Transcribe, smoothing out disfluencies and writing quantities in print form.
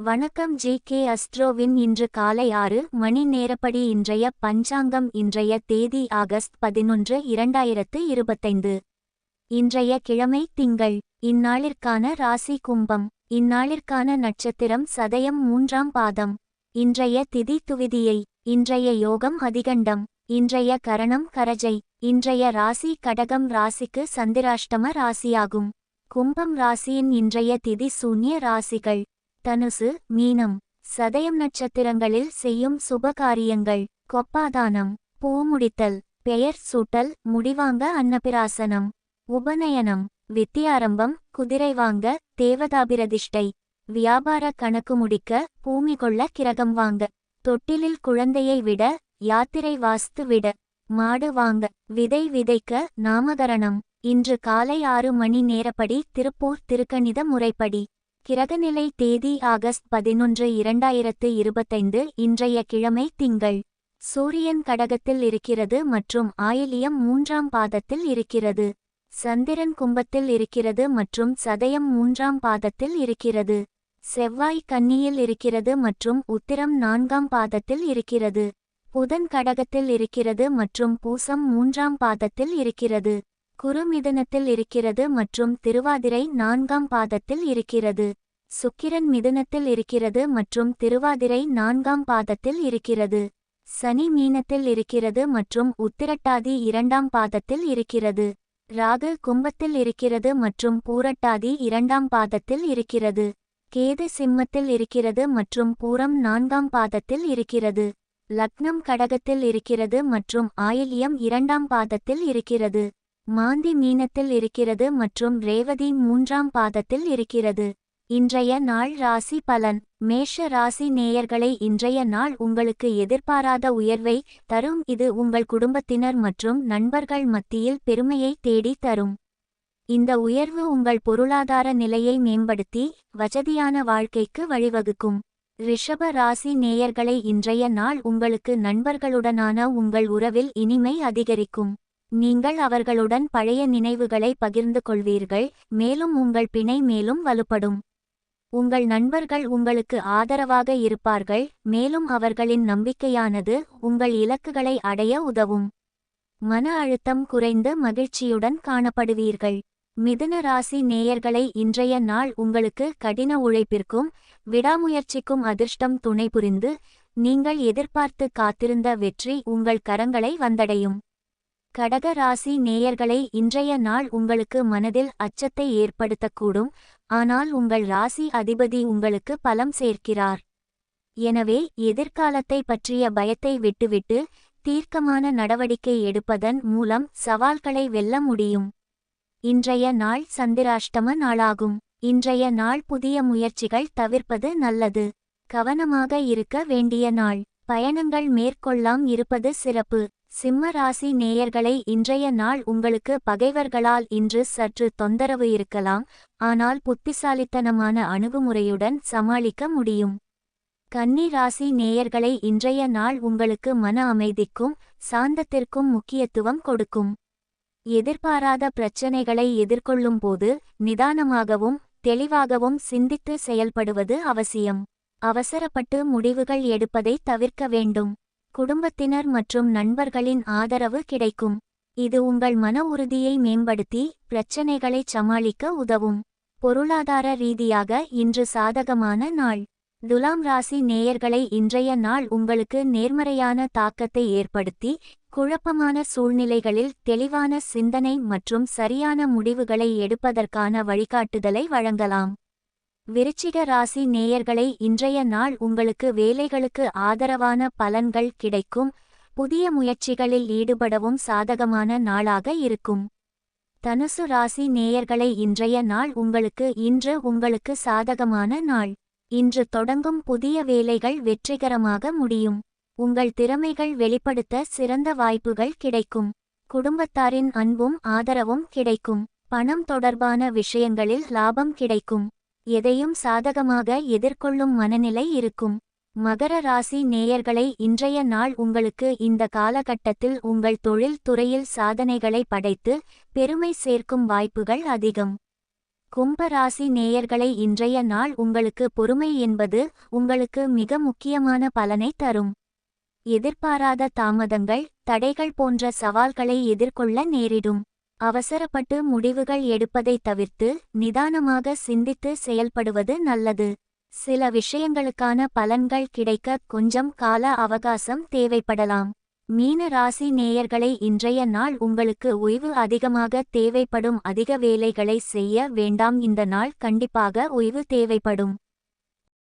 வணக்கம் ஜி.கே. அஸ்ட்ரோவின் இன்று காலை 6 மணி நேரப்படி இன்றைய பஞ்சாங்கம். இன்றைய தேதி ஆகஸ்ட் 11, 2025. இன்றைய கிழமை திங்கள். இந்நாளிற்கான ராசி கும்பம். இந்நாளிற்கான நட்சத்திரம் சதயம் 3ஆம் பாதம். இன்றைய திதி துவிதியை. இன்றைய யோகம் அதிகண்டம். இன்றைய கரணம் கரஜை. இன்றைய ராசி கடகம். ராசிக்கு சந்திராஷ்டம ராசியாகும். கும்பம் ராசியின் இன்றைய திதி சூன்ய ராசிகள்: தனுசு, மீனம். சதயம் நட்சத்திரங்களில் செய்யும் சுபகாரியங்கள்: கொப்பாதானம், பூமுடித்தல், பெயர் சூட்டல், முடிவாங்க, அன்னபிராசனம், உபநயனம், வித்தியாரம்பம், குதிரை வாங்க, தேவதாபிரதிஷ்டை, வியாபார கணக்கு முடிக்க, பூமி கொள்ள, கிரகம் வாங்க, தொட்டிலில் குழந்தையை விட, யாத்திரை வாஸ்து விட, மாடு வாங்க, விதை விதைக்க, நாமகரணம். இன்று காலை 6 மணி நேரப்படி திருப்பூர் திருக்கணித முறைப்படி. கிரகநிலை தேதி ஆகஸ்ட் 11, 2025. இன்றைய கிழமை திங்கள். சூரியன் கடகத்தில் இருக்கிறது மற்றும் ஆயில்யம் 3ஆம் பாதத்தில் இருக்கிறது. சந்திரன் கும்பத்தில் இருக்கிறது மற்றும் சதயம் 3ஆம் பாதத்தில் இருக்கிறது. செவ்வாய் கன்னியில் இருக்கிறது மற்றும் உத்திரம் 4ஆம் பாதத்தில் இருக்கிறது. புதன் கடகத்தில் இருக்கிறது மற்றும் பூசம் 3ஆம் பாதத்தில் இருக்கிறது. குரு மிதுனத்தில் இருக்கிறது மற்றும் திருவாதிரை 4ஆம் பாதத்தில் இருக்கிறது. சுக்கிரன் மிதுனத்தில் இருக்கிறது மற்றும் திருவாதிரை 4ஆம் பாதத்தில் இருக்கிறது. சனி மீனத்தில் இருக்கிறது மற்றும் உத்திரட்டாதி 2ஆம் பாதத்தில் இருக்கிறது. ராகு கும்பத்தில் இருக்கிறது மற்றும் பூரட்டாதி 2ஆம் பாதத்தில் இருக்கிறது. கேது சிம்மத்தில் இருக்கிறது மற்றும் பூரம் 4ஆம் பாதத்தில் இருக்கிறது. லக்னம் கடகத்தில் இருக்கிறது மற்றும் ஆயில்யம் 2ஆம் பாதத்தில் இருக்கிறது. மாந்தி மீனத்தில் இருக்கிறது மற்றும் ரேவதி 3ஆம் பாதத்தில் இருக்கிறது. இன்றைய நாள் ராசி பலன். மேஷ ராசி நேயர்களை, இன்றைய நாள் உங்களுக்கு எதிர்பாராத உயர்வை தரும். இது உங்கள் குடும்பத்தினர் மற்றும் நண்பர்கள் மத்தியில் பெருமையை தேடி தரும். இந்த உயர்வு உங்கள் பொருளாதார நிலையை மேம்படுத்தி வசதியான வாழ்க்கைக்கு வழிவகுக்கும். ரிஷப ராசி நேயர்களை, இன்றைய நாள் உங்களுக்கு நண்பர்களுடனான உங்கள் உறவில் இனிமை அதிகரிக்கும். நீங்கள் அவர்களுடன் பழைய நினைவுகளை பகிர்ந்து கொள்வீர்கள், மேலும் உங்கள் பிணை மேலும் வலுப்படும். உங்கள் நண்பர்கள் உங்களுக்கு ஆதரவாக இருப்பார்கள், மேலும் அவர்களின் நம்பிக்கையானது உங்கள் இலக்குகளை அடைய உதவும். மன அழுத்தம் குறைந்து மகிழ்ச்சியுடன் காணப்படுவீர்கள். மிதுன ராசி நேயர்களை, இன்றைய நாள் உங்களுக்கு கடின உழைப்பிற்கும் விடாமுயற்சிக்கும் அதிர்ஷ்டம் துணை புரிந்து நீங்கள் எதிர்பார்த்து காத்திருந்த வெற்றி உங்கள் கரங்களை வந்தடையும். கடக ராசி நேயர்களை, இன்றைய நாள் உங்களுக்கு மனதில் அச்சத்தை ஏற்படுத்தக்கூடும், ஆனால் உங்கள் ராசி அதிபதி உங்களுக்கு பலம் சேர்க்கிறார். எனவே எதிர்காலத்தை பற்றிய பயத்தை விட்டுவிட்டு தீர்க்கமான நடவடிக்கை எடுப்பதன் மூலம் சவால்களை வெல்ல முடியும். இன்றைய நாள் சந்திராஷ்டம நாளாகும். இன்றைய நாள் புதிய முயற்சிகள் தவிர்ப்பது நல்லது. கவனமாக இருக்க வேண்டிய நாள். பயணங்கள் மேற்கொள்ளாம் இருப்பது சிறப்பு. சிம்ம ராசி நேயர்களை, இன்றைய நாள் உங்களுக்கு பகைவர்களால் இன்று சற்று தொந்தரவு இருக்கலாம், ஆனால் புத்திசாலித்தனமான அணுகுமுறையுடன் சமாளிக்க முடியும். கன்னி ராசி நேயர்களை, இன்றைய நாள் உங்களுக்கு மன அமைதிக்கும் சாந்தத்திற்கும் முக்கியத்துவம் கொடுக்கும். எதிர்பாராத பிரச்சனைகளை எதிர்கொள்ளும் போது நிதானமாகவும் தெளிவாகவும் சிந்தித்து செயல்படுவது அவசியம். அவசரப்பட்டு முடிவுகள் எடுப்பதை தவிர்க்க வேண்டும். குடும்பத்தினர் மற்றும் நண்பர்களின் ஆதரவு கிடைக்கும். இது உங்கள் மன உறுதியை மேம்படுத்தி பிரச்சனைகளை சமாளிக்க உதவும். பொருளாதார ரீதியாக இன்று சாதகமான நாள். துலாம் ராசி நேயர்களை, இன்றைய நாள் உங்களுக்கு நேர்மறையான தாக்கத்தை ஏற்படுத்தி குழப்பமான சூழ்நிலைகளில் தெளிவான சிந்தனை மற்றும் சரியான முடிவுகளை எடுப்பதற்கான வழிகாட்டுதலை வழங்கலாம். விருச்சிக ராசி நேயர்களை, இன்றைய நாள் உங்களுக்கு வேலைகளுக்கு ஆதரவான பலன்கள் கிடைக்கும், புதிய முயற்சிகளில் ஈடுபடவும் சாதகமான நாளாக இருக்கும். தனுசு ராசி நேயர்களை, இன்றைய நாள் உங்களுக்கு சாதகமான நாள். இன்று தொடங்கும் புதிய வேலைகள் வெற்றிகரமாக முடியும். உங்கள் திறமைகள் வெளிப்படுத்த சிறந்த வாய்ப்புகள் கிடைக்கும். குடும்பத்தாரின் அன்பும் ஆதரவும் கிடைக்கும். பணம் தொடர்பான விஷயங்களில் லாபம் கிடைக்கும். எதையும் சாதகமாக எதிர்கொள்ளும் மனநிலை இருக்கும். மகர ராசி நேயர்களை, இன்றைய நாள் உங்களுக்கு இந்த காலகட்டத்தில் உங்கள் தொழில் துறையில் சாதனைகளை படைத்து பெருமை சேர்க்கும் வாய்ப்புகள் அதிகம். கும்ப ராசி நேயர்களை இன்றைய நாள் உங்களுக்கு பொறுமை என்பது உங்களுக்கு மிக முக்கியமான பலனை தரும். எதிர்பாராத தாமதங்கள் தடைகள் போன்ற சவால்களை எதிர்கொள்ள நேரிடும். அவசரப்பட்டு முடிவுகள் எடுப்பதை தவிர்த்து நிதானமாக சிந்தித்து செயல்படுவது நல்லது. சில விஷயங்களுக்கான பலன்கள் கிடைக்க கொஞ்சம் கால அவகாசம் தேவைப்படலாம். மீன ராசி நேயர்களை இன்றைய நாள் உங்களுக்கு ஓய்வு அதிகமாக தேவைப்படும். அதிக வேலைகளை செய்ய வேண்டாம். இந்த நாள் கண்டிப்பாக ஓய்வு தேவைப்படும்.